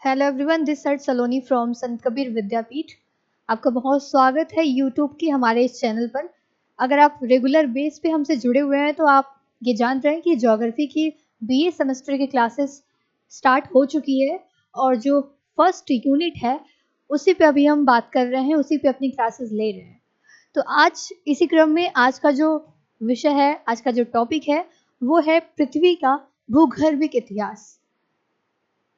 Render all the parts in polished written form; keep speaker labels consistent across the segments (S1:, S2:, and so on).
S1: Hello everyone, this side Saloni from संत कबीर विद्यापीठ। आपका बहुत स्वागत है यूट्यूब की हमारे इस चैनल पर। अगर आप रेगुलर बेस पे हमसे जुड़े हुए हैं तो आप ये जान रहे हैं कि ज्योग्राफी की बीए सेमेस्टर की क्लासेस स्टार्ट हो चुकी है और जो फर्स्ट यूनिट है उसी पे अभी हम बात कर रहे हैं, उसी पे अपनी क्लासेस ले रहे हैं। तो आज इसी क्रम में आज का जो विषय है, आज का जो टॉपिक है वो है पृथ्वी का भूगर्भिक इतिहास।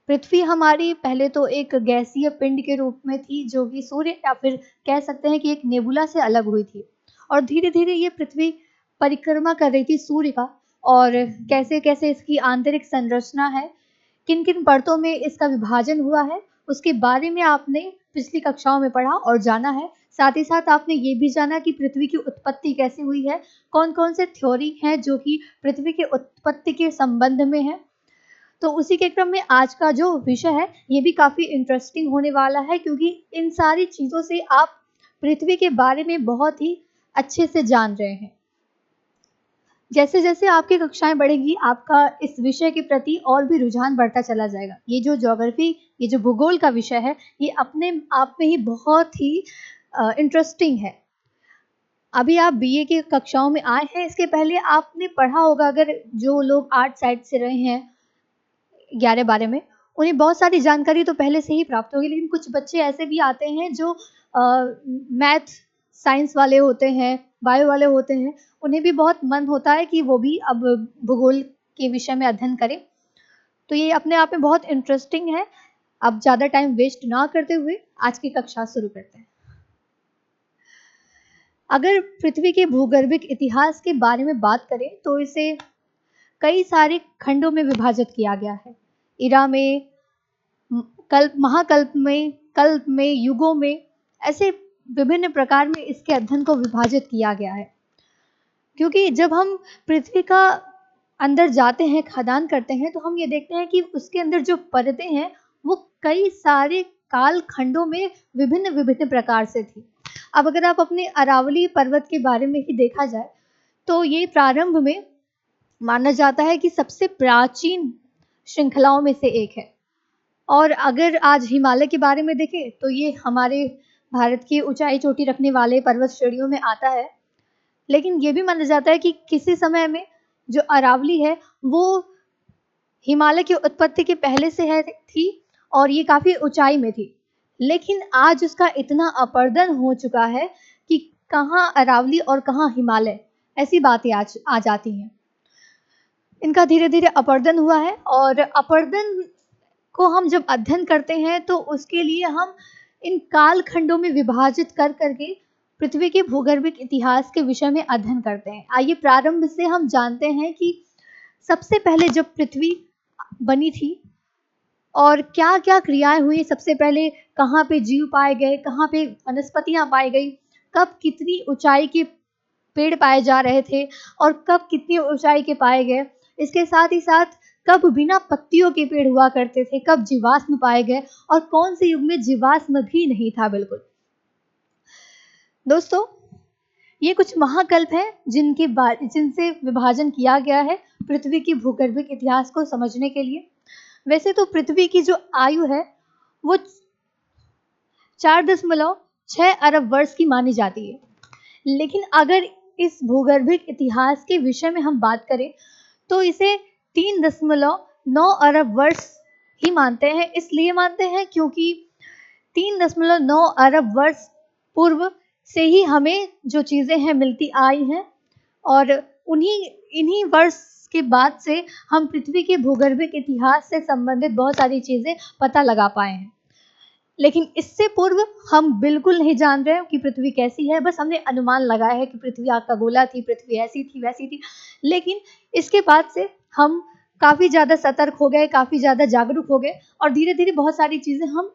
S1: पृथ्वी हमारी पहले तो एक गैसीय पिंड के रूप में थी जो कि सूर्य या फिर कह सकते हैं कि एक नेबुला से अलग हुई थी और धीरे धीरे ये पृथ्वी परिक्रमा कर रही थी सूर्य का। और कैसे कैसे इसकी आंतरिक संरचना है, किन किन परतों में इसका विभाजन हुआ है, उसके बारे में आपने पिछली कक्षाओं में पढ़ा और जाना है। साथ ही साथ आपने ये भी जाना कि पृथ्वी की उत्पत्ति कैसे हुई है, कौन कौन से थ्योरी हैं जो कि पृथ्वी की उत्पत्ति के संबंध में है। तो उसी के क्रम में आज का जो विषय है ये भी काफ़ी इंटरेस्टिंग होने वाला है, क्योंकि इन सारी चीज़ों से आप पृथ्वी के बारे में बहुत ही अच्छे से जान रहे हैं। जैसे जैसे आपकी कक्षाएं बढ़ेंगी आपका इस विषय के प्रति और भी रुझान बढ़ता चला जाएगा। ये जो ज्योग्राफी, ये जो भूगोल का विषय है, ये अपने आप में ही बहुत ही इंटरेस्टिंग है। अभी आप बीए की कक्षाओं में आए हैं, इसके पहले आपने पढ़ा होगा, अगर जो लोग आर्ट साइड से रहे हैं 11-12 में, उन्हें बहुत सारी जानकारी तो पहले से ही प्राप्त होगी। लेकिन कुछ बच्चे ऐसे भी आते हैं जो मैथ साइंस वाले होते हैं, बायो वाले होते हैं, उन्हें भी बहुत मन होता है कि वो भी अब भूगोल के विषय में अध्ययन करें। तो ये अपने आप में बहुत इंटरेस्टिंग है। अब ज़्यादा टाइम वेस्ट ना करते हुए आज की कक्षा शुरू करते हैं। अगर पृथ्वी के भूगर्भिक इतिहास के बारे में बात करें तो इसे कई सारे खंडों में विभाजित किया गया है। इरा में, कल्प, महाकल्प में, कल्प में, युगों में, ऐसे विभिन्न प्रकार में इसके अध्ययन को विभाजित किया गया है। क्योंकि जब हम पृथ्वी का अंदर जाते हैं, खदान करते हैं, तो हम ये देखते हैं कि उसके अंदर जो परतें हैं वो कई सारे काल खंडों में विभिन्न विभिन्न प्रकार से थी। अब अगर आप अपने अरावली पर्वत के बारे में ही देखा जाए तो ये प्रारंभ में माना जाता है कि सबसे प्राचीन श्रृंखलाओं में से एक है। और अगर आज हिमालय के बारे में देखें तो ये हमारे भारत की ऊंचाई चोटी रखने वाले पर्वत श्रेणियों में आता है। लेकिन ये भी माना जाता है कि किसी समय में जो अरावली है वो हिमालय की उत्पत्ति के पहले से थी और ये काफ़ी ऊंचाई में थी। लेकिन आज उसका इतना अपरदन हो चुका है कि कहाँ अरावली और कहाँ हिमालय, ऐसी बातें आज आ जाती हैं। इनका धीरे धीरे अपरदन हुआ है और अपरदन को हम जब अध्ययन करते हैं तो उसके लिए हम इन काल खंडों में विभाजित कर करके पृथ्वी के भूगर्भिक इतिहास के विषय में अध्ययन करते हैं। आइए प्रारंभ से हम जानते हैं कि सबसे पहले जब पृथ्वी बनी थी और क्या क्या क्रियाएं हुई। सबसे पहले कहाँ पे जीव पाए गए, कहाँ पे वनस्पतियां पाई गई, कब कितनी ऊंचाई के पेड़ पाए जा रहे थे और कब कितनी ऊंचाई के पाए गए। इसके साथ ही साथ कब बिना पत्तियों के पेड़ हुआ करते थे, कब जीवाश्म पाए गए और कौन से युग में जीवाश्म भी नहीं था। बिल्कुल दोस्तों, ये कुछ महाकल्प हैं जिनसे विभाजन किया गया है पृथ्वी की भूगर्भिक इतिहास को समझने के लिए। वैसे तो पृथ्वी की जो आयु है वो 4.6 अरब वर्ष की मानी जाती है। लेकिन अगर इस भूगर्भिक इतिहास के विषय में हम बात करें तो इसे 3.9 अरब वर्ष ही मानते हैं। इसलिए मानते हैं क्योंकि 3.9 अरब वर्ष पूर्व से ही हमें जो चीज़ें हैं मिलती आई हैं और इन्हीं वर्ष के बाद से हम पृथ्वी के भूगर्भिक इतिहास से संबंधित बहुत सारी चीज़ें पता लगा पाए हैं। लेकिन इससे पूर्व हम बिल्कुल नहीं जान रहे कि पृथ्वी कैसी है। बस हमने अनुमान लगाया है कि पृथ्वी आग का गोला थी, पृथ्वी ऐसी थी वैसी थी। लेकिन इसके बाद से हम काफ़ी ज़्यादा सतर्क हो गए, काफ़ी ज़्यादा जागरूक हो गए और धीरे धीरे बहुत सारी चीज़ें हम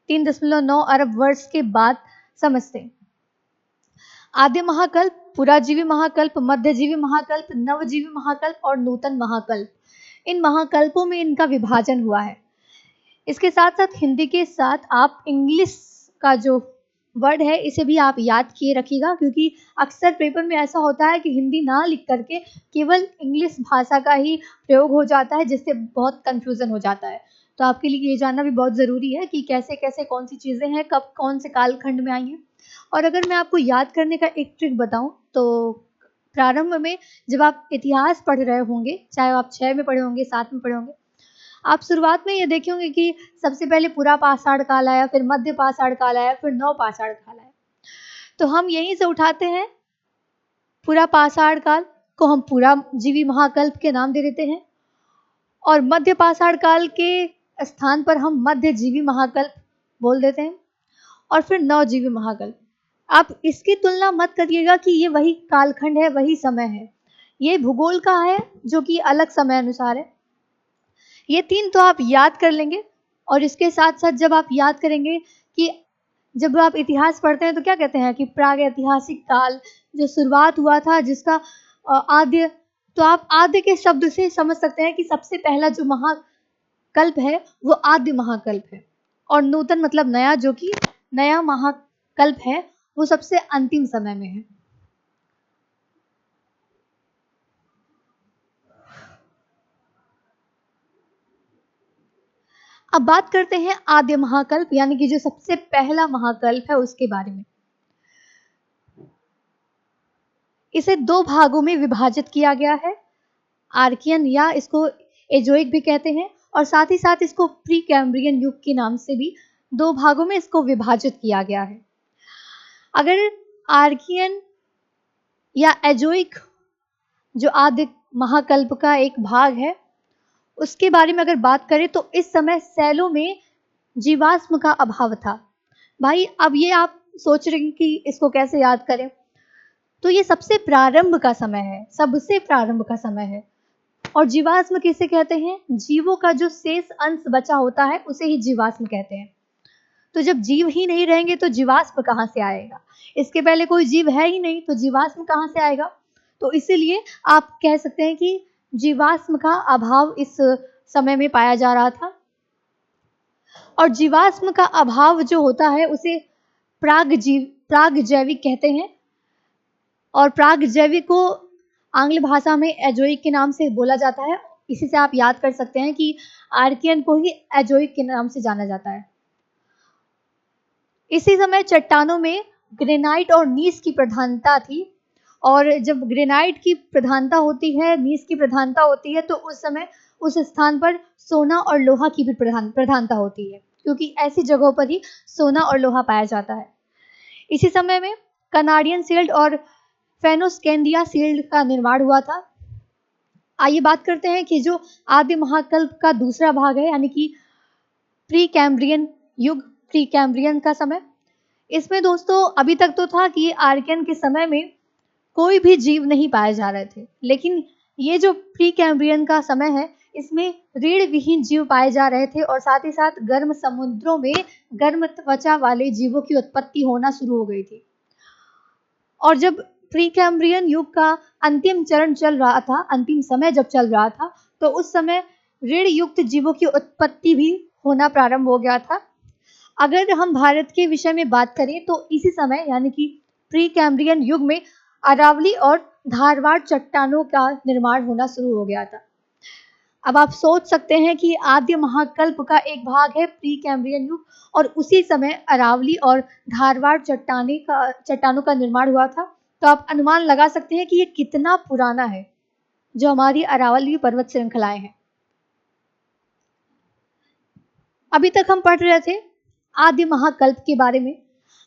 S1: 3.9 अरब वर्ष के बाद समझते हैं। आद्य महाकल्प, पुराजीवी महाकल्प, मध्यजीवी महाकल्प, नवजीवी महाकल्प और नूतन महाकल्प, इन महाकल्पों में इनका विभाजन हुआ है। इसके साथ साथ हिंदी के साथ आप इंग्लिश का जो वर्ड है इसे भी आप याद किए रखिएगा, क्योंकि अक्सर पेपर में ऐसा होता है कि हिंदी ना लिख करके केवल इंग्लिश भाषा का ही प्रयोग हो जाता है, जिससे बहुत कंफ्यूजन हो जाता है। तो आपके लिए ये जानना भी बहुत ज़रूरी है कि कैसे-कैसे कौन सी चीज़ें हैं, कब कौन से कालखंड में आई हैं। और अगर मैं आपको याद करने का एक ट्रिक बताऊँ तो प्रारंभ में जब आप इतिहास पढ़ रहे होंगे, चाहे आप 6 में पढ़े होंगे, 7 में पढ़े होंगे, आप शुरुआत में ये देखे होंगे कि सबसे पहले पुरा पाषाण काल आया, फिर मध्य पाषाण काल आया, फिर नव पाषाण काल आया। तो हम यहीं से उठाते हैं, पुरा पाषाण काल को हम पुरा जीवी महाकल्प के नाम दे देते हैं और मध्य पाषाण काल के स्थान पर हम मध्य जीवी महाकल्प बोल देते हैं और फिर नवजीवी महाकल्प। आप इसकी तुलना मत करिएगा कि ये वही कालखंड है, वही समय है। ये भूगोल का है जो कि अलग समय अनुसार है। ये 3 तो आप याद कर लेंगे और इसके साथ-साथ जब आप याद करेंगे कि जब आप इतिहास पढ़ते हैं तो क्या कहते हैं कि प्रागैतिहासिक काल जो शुरुआत हुआ था जिसका आद्य, तो आप आद्य के शब्द से समझ सकते हैं कि सबसे पहला जो महाकल्प है वो आद्य महाकल्प है और नूतन मतलब नया, जो कि नया महाकल्प है वो सबसे अंतिम समय में है। अब बात करते हैं आद्य महाकल्प यानी कि जो सबसे पहला महाकल्प है उसके बारे में। इसे 2 भागों में विभाजित किया गया है, आर्कियन या इसको एजोइक भी कहते हैं और साथ ही साथ इसको प्री कैम्ब्रियन युग के नाम से भी 2 भागों में इसको विभाजित किया गया है। अगर आर्कियन या एजोइक जो आद्य महाकल्प का एक भाग है उसके बारे में अगर बात करें तो इस समय सैलों में जीवाश्म का अभाव था। भाई अब ये आप सोच रहे हैं कि इसको कैसे याद करें, तो ये सबसे प्रारंभ का समय है, सबसे प्रारंभ का समय है। और जीवाश्म किसे कहते हैं? जीवों का जो शेष अंश बचा होता है उसे ही जीवाश्म कहते हैं। तो जब जीव ही नहीं रहेंगे तो जीवाश्म कहाँ से आएगा? इसके पहले कोई जीव है ही नहीं तो जीवाश्म कहाँ से आएगा? तो इसीलिए आप कह सकते हैं कि जीवाश्म का अभाव इस समय में पाया जा रहा था और जीवाश्म का अभाव जो होता है उसे प्राग जैविक कहते हैं और प्राग जैविक को आंग्ल भाषा में एजोइक के नाम से बोला जाता है। इसी से आप याद कर सकते हैं कि आर्कियन को ही एजोइक के नाम से जाना जाता है। इसी समय चट्टानों में ग्रेनाइट और नीस की प्रधानता थी और जब ग्रेनाइट की प्रधानता होती है, नीस की प्रधानता होती है तो उस समय उस स्थान पर सोना और लोहा की भी प्रधानता होती है क्योंकि ऐसी जगहों पर ही सोना और लोहा पाया जाता है। इसी समय में कनाडियन सील्ड और फेनोस्कैंडिया सील्ड का निर्माण हुआ था। आइए बात करते हैं कि जो आद्य महाकल्प का दूसरा भाग है यानी कि प्री कैम्ब्रियन युग, प्री कैम्ब्रियन का समय। इसमें दोस्तों अभी तक तो था कि आर्कियन के समय में कोई भी जीव नहीं पाए जा रहे थे, लेकिन ये जो प्री कैम्ब्रियन का समय है इसमें रीढ़ विहीन जीव पाए जा रहे थे और साथ ही साथ गर्म समुद्रों में गर्म त्वचा वाले जीवों की उत्पत्ति होना शुरू हो गई थी। और जब प्री कैम्ब्रियन युग का अंतिम चरण चल रहा था, अंतिम समय जब चल रहा था, तो उस समय रीढ़ युक्त जीवों की उत्पत्ति भी होना प्रारंभ हो गया था। अगर हम भारत के विषय में बात करें तो इसी समय यानी कि प्री कैम्ब्रियन युग में अरावली और धारवाड़ चट्टानों का निर्माण होना शुरू हो गया था। अब आप सोच सकते हैं कि आद्य महाकल्प का एक भाग है प्री कैम्ब्रियन युग और उसी समय अरावली और धारवाड़ चट्टानों का निर्माण हुआ था। तो आप अनुमान लगा सकते हैं कि ये कितना पुराना है जो हमारी अरावली पर्वत श्रृंखलाएं हैं। अभी तक हम पढ़ रहे थे आद्य महाकल्प के बारे में।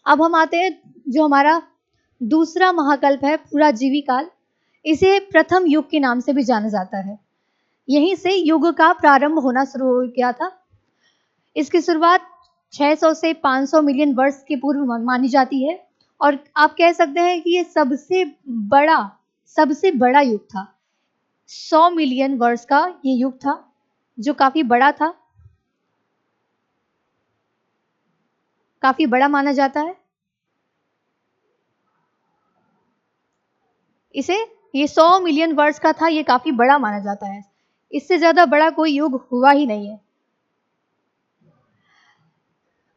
S1: अब हम आते हैं जो हमारा दूसरा महाकल्प है पूरा जीवी काल। इसे प्रथम युग के नाम से भी जाना जाता है। यहीं से युग का प्रारंभ होना शुरू हो गया था। इसकी शुरुआत 600 से 500 मिलियन वर्ष के पूर्व मानी जाती है और आप कह सकते हैं कि ये सबसे बड़ा युग था। 100 मिलियन वर्ष का ये युग था जो काफी बड़ा था, काफी बड़ा माना जाता है। ये 100 मिलियन वर्ष का था, ये काफी बड़ा माना जाता है। इससे ज्यादा बड़ा कोई युग हुआ ही नहीं है।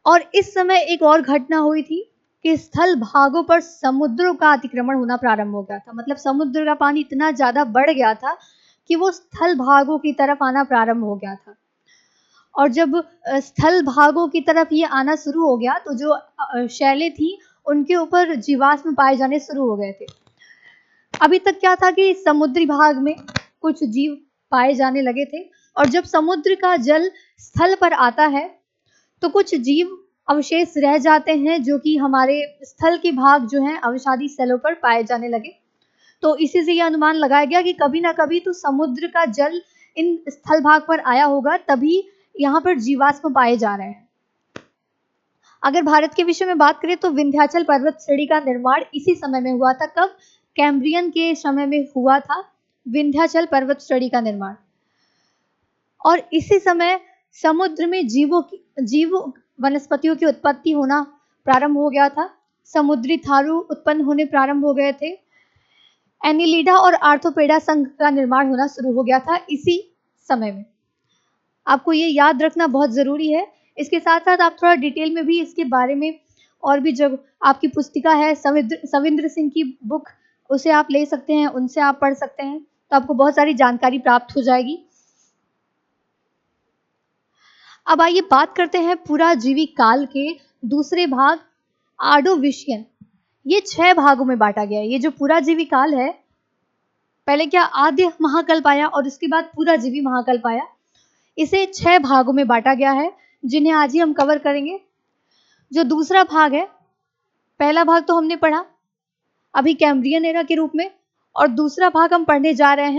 S1: और इस समय एक और घटना हुई थी कि स्थल भागों पर समुद्रों का अतिक्रमण होना प्रारंभ हो गया था। मतलब समुद्र का पानी इतना ज्यादा बढ़ गया था कि वो स्थल भागों की तरफ आना प्रारंभ हो गया था और जब स्थल भागों की तरफ ये आना शुरू हो गया तो जो शैलें थी उनके ऊपर जीवाश्म पाए जाने शुरू हो गए थे। अभी तक क्या था कि समुद्री भाग में कुछ जीव पाए जाने लगे थे, और जब समुद्र का जल स्थल पर आता है तो कुछ जीव अवशेष रह जाते हैं जो कि हमारे स्थल के भाग जो हैं अवसादी स्थलों पर पाए जाने लगे। तो इसी से यह अनुमान लगाया गया कि कभी ना कभी तो समुद्र का जल इन स्थल भाग पर आया होगा, तभी यहाँ पर जीवाश्म पाए जा रहे हैं। अगर भारत के विषय में बात करें तो विंध्याचल पर्वत श्रेणी का निर्माण इसी समय में हुआ था। कब? कैम्ब्रियन के समय में हुआ था विंध्याचल पर्वत श्रेणी का निर्माण, और इसी समय समुद्र में जीव वनस्पतियों की उत्पत्ति होना प्रारंभ हो गया था। समुद्री थारू उत्पन्न होने प्रारंभ हो गए थे। एनिलिडा और आर्थोपेडा संघ का निर्माण होना शुरू हो गया था इसी समय में। आपको ये याद रखना बहुत जरूरी है। इसके साथ साथ आप थोड़ा डिटेल में भी इसके बारे में, और भी जब आपकी पुस्तिका है सविंद्र सिंह की बुक, उसे आप ले सकते हैं, उनसे आप पढ़ सकते हैं, तो आपको बहुत सारी जानकारी प्राप्त हो जाएगी। अब आइए बात करते हैं पुराजीवी काल के दूसरे भाग आर्डोविशियन। ये 6 भागों में बांटा गया है। ये जो पुराजीवी काल है, पहले क्या आद्य महाकल्प आया और उसके बाद पुराजीवी महाकल्प आया। इसे 6 भागों में बांटा गया है जिन्हें आज ही हम कवर करेंगे। जो दूसरा भाग है, पहला भाग तो हमने पढ़ा अभी कैम्ब्रियन एरा के रूप में, और दूसरा भाग हम पढ़ने जा रहे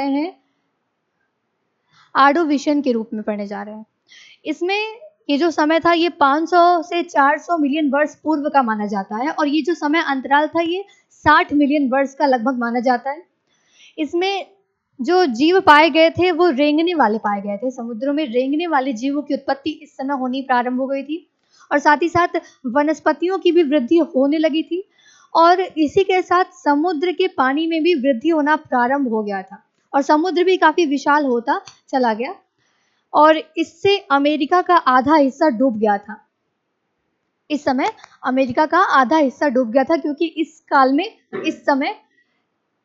S1: हैं आर्डोविशियन के रूप में पढ़ने जा रहे हैं। इसमें ये जो समय था ये 500 से 400 मिलियन वर्ष पूर्व का माना जाता है, और ये जो समय अंतराल था ये 60 मिलियन वर्ष का लगभग माना जाता है। इसमें जो जीव पाए गए थे वो रेंगने वाले पाए गए थे। समुद्रों में रेंगने वाले जीवों की उत्पत्ति इस समय होनी प्रारंभ हो गई थी, और साथ ही साथ वनस्पतियों की भी वृद्धि होने लगी थी, और इसी के साथ समुद्र के पानी में भी वृद्धि होना प्रारंभ हो गया था, और समुद्र भी काफी विशाल होता चला गया, और इससे अमेरिका का आधा हिस्सा डूब गया था। इस समय अमेरिका का आधा हिस्सा डूब गया था, क्योंकि इस काल में इस समय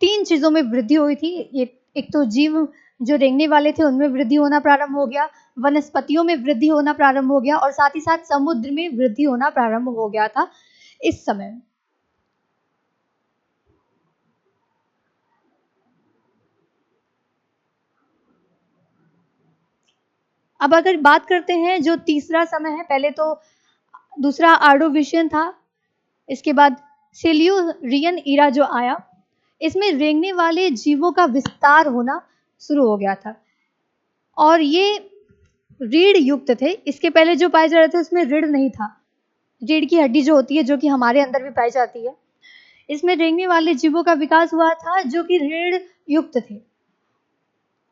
S1: 3 चीजों में वृद्धि हुई थी। एक तो जीव जो रेंगने वाले थे उनमें वृद्धि होना प्रारंभ हो गया, वनस्पतियों में वृद्धि होना प्रारंभ हो गया, और साथ ही साथ समुद्र में वृद्धि होना प्रारंभ हो गया था इस समय। अब अगर बात करते हैं जो तीसरा समय है, पहले तो दूसरा आर्डोविशियन था, इसके बाद सिल्यूरियन ईरा जो आया, इसमें रेंगने वाले जीवों का विस्तार होना शुरू हो गया था, और ये रीढ़ युक्त थे। इसके पहले जो पाए जा रहे थे उसमें रीढ़ नहीं था। रीढ़ की हड्डी जो होती है, जो कि हमारे अंदर भी पाई जाती है, इसमें रेंगने वाले जीवों का विकास हुआ था जो कि रीढ़ युक्त थे।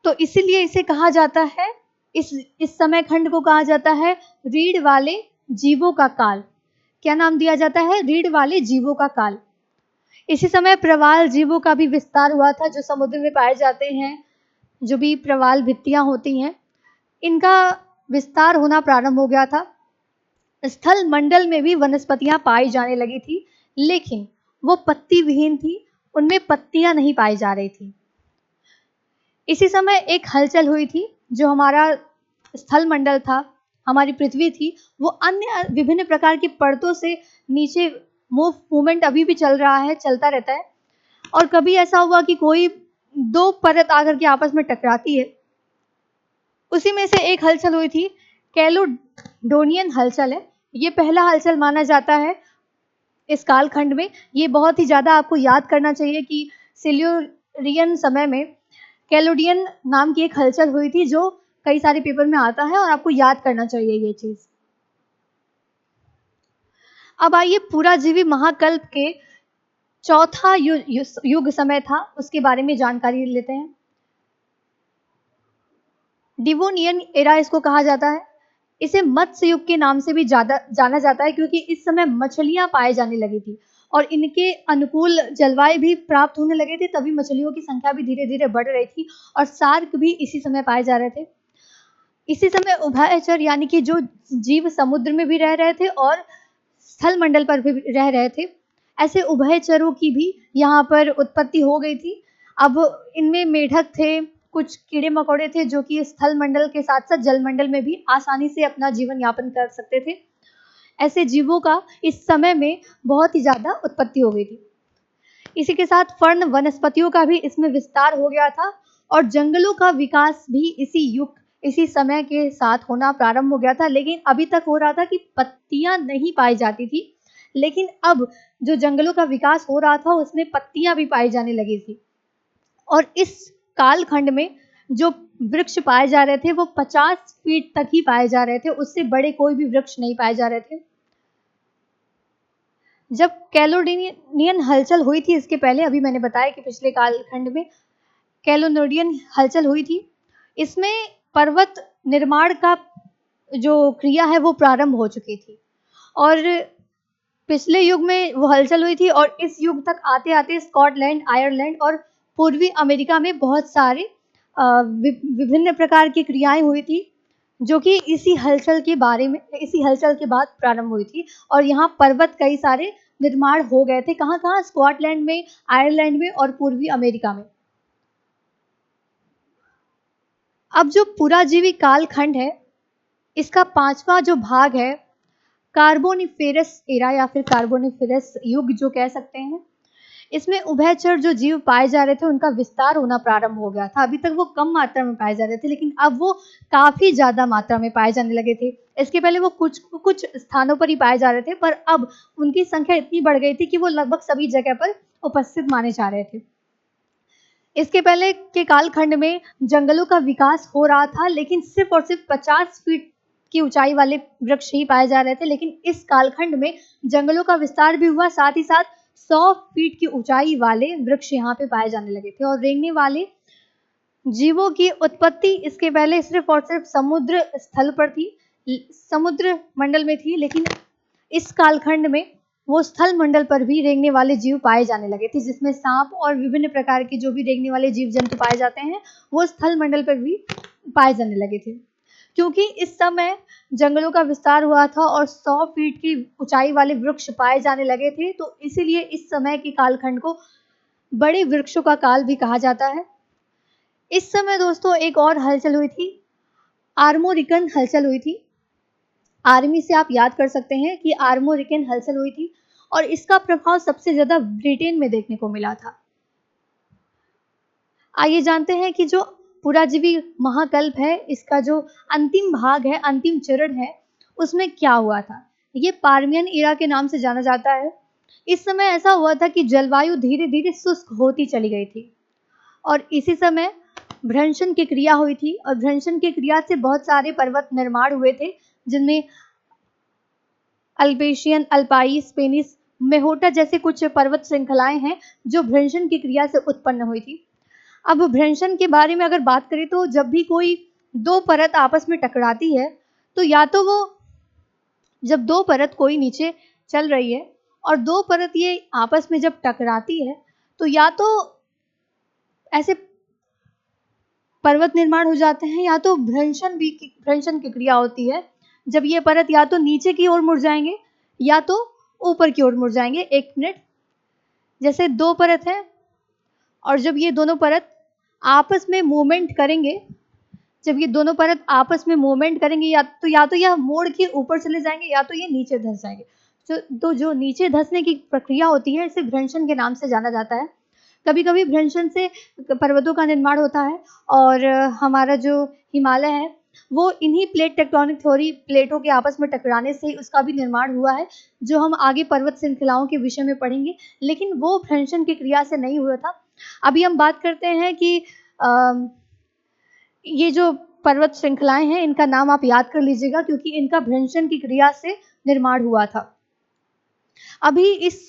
S1: तो इसीलिए इसे कहा जाता है, इस समय खंड को कहा जाता है रीढ़ वाले जीवों का काल। क्या नाम दिया जाता है? रीढ़ वाले जीवों का काल। इसी समय प्रवाल जीवों का भी विस्तार हुआ था, जो समुद्र में पाए जाते हैं, जो भी प्रवाल भित्तियां होती हैं, इनका विस्तार होना प्रारंभ हो गया था। स्थल मंडल में भी वनस्पतियां पाई जाने लगी थी, लेकिन वो पत्ती विहीन थी, उनमें पत्तियां नहीं पाई जा रही थी। इसी समय एक हलचल हुई थी, जो हमारा स्थल मंडल था, हमारी पृथ्वी थी, वो अन्य विभिन्न प्रकार की परतों से नीचे मूवमेंट अभी भी चल रहा है, चलता रहता है, और कभी ऐसा हुआ कि कोई 2 परत आकर के आपस में टकराती है। उसी में से एक हलचल हुई थी, कैलोडोनियन हलचल है। ये पहला हलचल माना जाता है इस कालखंड में। ये बहुत ही ज्यादा आपको याद करना चाहिए कि सिल्यूरियन समय में कैलोडियन नाम की एक हलचल हुई थी, जो कई सारे पेपर में आता है, और आपको याद करना चाहिए ये चीज। अब आइए पुराजीवी महाकल्प के चौथा युग समय था, उसके बारे में जानकारी लेते हैं। डिवोनियन एरा इसको कहा जाता है। इसे मत्स्य युग के नाम से भी ज्यादा जाना जाता है, क्योंकि इस समय मछलियां पाए जाने लगी थी और इनके अनुकूल जलवायु भी प्राप्त होने लगे थे, तभी मछलियों की संख्या भी धीरे धीरे बढ़ रही थी, और शार्क भी इसी समय पाए जा रहे थे। इसी समय उभयचर यानी कि जो जीव समुद्र में भी रह रहे थे और स्थल मंडल पर भी रह रहे थे, ऐसे उभयचरों की भी यहाँ पर उत्पत्ति हो गई थी। अब इनमें मेढक थे, कुछ कीड़े मकोड़े थे जो कि स्थल मंडल के साथ साथ जल मंडल में भी आसानी से अपना जीवन यापन कर सकते थे। ऐसे जीवों का इस समय में बहुत ही ज़्यादा उत्पत्ति हो गई थी। इसी के साथ फर्ण वनस्पतियों का भी इसमें विस्तार हो गया था और जंगलों का विकास भी इसी समय के साथ होना प्रारंभ हो गया था। लेकिन अभी तक हो रहा था कि पत्तियां नहीं पाई जाती थी, लेकिन अब जो जंगलों का विकास हो रहा था उसमें पत्तियां भी पाई जाने लगी थी। और इस कालखंड में जो वृक्ष पाए जा रहे थे वो 50 फीट तक ही पाए जा रहे थे, उससे बड़े कोई भी वृक्ष नहीं पाए जा रहे थे। जब कैलोडिनियन हलचल हुई थी, इसके पहले अभी मैंने बताया कि पिछले कालखंड में कैलोनोडियन हलचल हुई थी, इसमें पर्वत निर्माण का जो क्रिया है वो प्रारंभ हो चुकी थी और पिछले युग में वो हलचल हुई थी और इस युग तक आते आते स्कॉटलैंड, आयरलैंड और पूर्वी अमेरिका में बहुत सारे विभिन्न प्रकार की क्रियाएं हुई थी जो कि इसी हलचल के बाद प्रारंभ हुई थी। और यहाँ पर्वत कई सारे निर्माण हो गए थे। कहाँ कहाँ? स्कॉटलैंड में, आयरलैंड में और पूर्वी अमेरिका में। अब जो पुराजीवी कालखंड है, इसका 5वां जो भाग है, कार्बोनिफेरस एरा या फिर कार्बोनिफेरस युग जो कह सकते हैं, इसमें उभयचर जो जीव पाए जा रहे थे उनका विस्तार होना प्रारंभ हो गया था। अभी तक वो कम मात्रा में पाए जा रहे थे, लेकिन अब वो काफी ज्यादा मात्रा में पाए जाने लगे थे। इसके पहले वो कुछ स्थानों पर ही पाए जा रहे थे, पर अब उनकी संख्या इतनी बढ़ गई थी कि वो लगभग सभी जगह पर उपस्थित माने जा रहे थे। इसके पहले के कालखंड में जंगलों का विकास हो रहा था, लेकिन सिर्फ और सिर्फ 50 फीट की ऊंचाई वाले वृक्ष ही पाए जा रहे थे। लेकिन इस कालखंड में जंगलों का विस्तार भी हुआ, साथ ही साथ 100 फीट की ऊंचाई वाले वृक्ष यहाँ पे पाए जाने लगे थे। और रेंगने वाले जीवों की उत्पत्ति इसके पहले सिर्फ और सिर्फ समुद्र स्थल पर थी, समुद्र मंडल में थी, लेकिन इस कालखंड में वो स्थल मंडल पर भी रेंगने वाले जीव पाए जाने लगे थे, जिसमें सांप और विभिन्न प्रकार के जो भी रेंगने वाले जीव जंतु पाए जाते हैं वो स्थल मंडल पर भी पाए जाने लगे थे। क्योंकि इस समय जंगलों का विस्तार हुआ था और 100 फीट की ऊंचाई वाले वृक्ष पाए जाने लगे थे, तो इसीलिए इस समय के कालखंड को बड़े वृक्षों का काल भी कहा जाता है। इस समय दोस्तों एक और हलचल हुई थी, आर्मोरिकन हलचल हुई थी। आर्मी से आप याद कर सकते हैं कि आर्मोरिकन हलचल हुई थी और इसका प्रभाव सबसे ज्यादा ब्रिटेन में देखने को मिला था। आइए जानते हैं कि जो पुराजीवी महाकल्प है, इसका जो अंतिम भाग है, अंतिम चरण है, उसमें क्या हुआ था। ये पार्मियन इरा के नाम से जाना जाता है। इस समय ऐसा हुआ था कि जलवायु धीरे धीरे शुष्क होती चली गई थी और इसी समय भ्रंशन की क्रिया हुई थी और भ्रंशन की क्रिया से बहुत सारे पर्वत निर्माण हुए थे, जिनमें अल्पेशियन, अल्पाई, स्पेनिस, मेहोटा जैसे कुछ पर्वत श्रृंखलाएं हैं जो भ्रंशन की क्रिया से उत्पन्न हुई थी। अब भ्रंशन के बारे में अगर बात करें तो जब भी कोई दो परत आपस में टकराती है, तो या तो वो जब दो परत कोई नीचे चल रही है और दो परत ये आपस में जब टकराती है, तो या तो ऐसे पर्वत निर्माण हो जाते हैं या तो भ्रंशन की क्रिया होती है। जब ये परत या तो नीचे की ओर मुड़ जाएंगे या तो ऊपर की ओर मुड़ जाएंगे। एक मिनट, जैसे दो परत है और जब ये दोनों परत आपस में मूवमेंट करेंगे, जब ये दोनों परत आपस में मूवमेंट करेंगे या तो यह मोड़ के ऊपर चले जाएंगे या तो ये नीचे धंस जाएंगे। तो जो नीचे धंसने की प्रक्रिया होती है इसे भ्रंशन के नाम से जाना जाता है। कभी कभी भ्रंशन से पर्वतों का निर्माण होता है और हमारा जो हिमालय है वो इन्हीं प्लेट टेक्टोनिक थ्योरी, प्लेटों के आपस में टकराने से उसका भी निर्माण हुआ है, जो हम आगे पर्वत श्रृंखलाओं के विषय में पढ़ेंगे। लेकिन वो भ्रंशन की क्रिया से नहीं हुआ था। अभी हम बात करते हैं कि ये जो पर्वत श्रृंखलाएं हैं इनका नाम आप याद कर लीजिएगा, क्योंकि इनका भ्रंशन की क्रिया से निर्माण हुआ था। अभी इस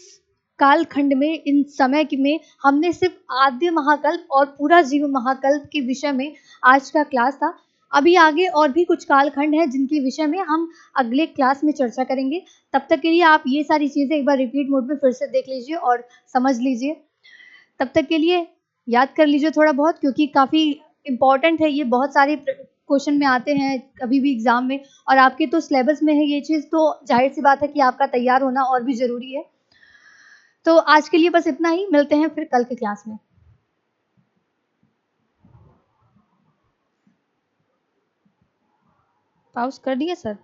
S1: कालखंड में, इन समय में हमने सिर्फ आद्य महाकल्प और पुराजीवी महाकल्प के विषय में आज का क्लास था। अभी आगे और भी कुछ कालखंड है जिनके विषय में हम अगले क्लास में चर्चा करेंगे। तब तक के लिए आप ये सारी चीजें एक बार रिपीट मोड में फिर से देख लीजिए और समझ लीजिए। तब तक के लिए याद कर लीजिए थोड़ा बहुत, क्योंकि काफी इम्पोर्टेंट है। ये बहुत सारे क्वेश्चन में आते हैं कभी भी एग्जाम में, और आपके तो सिलेबस में है ये चीज, तो जाहिर सी बात है कि आपका तैयार होना और भी जरूरी है। तो आज के लिए बस इतना ही, मिलते हैं फिर कल के क्लास में। पाउस कर दिए सर?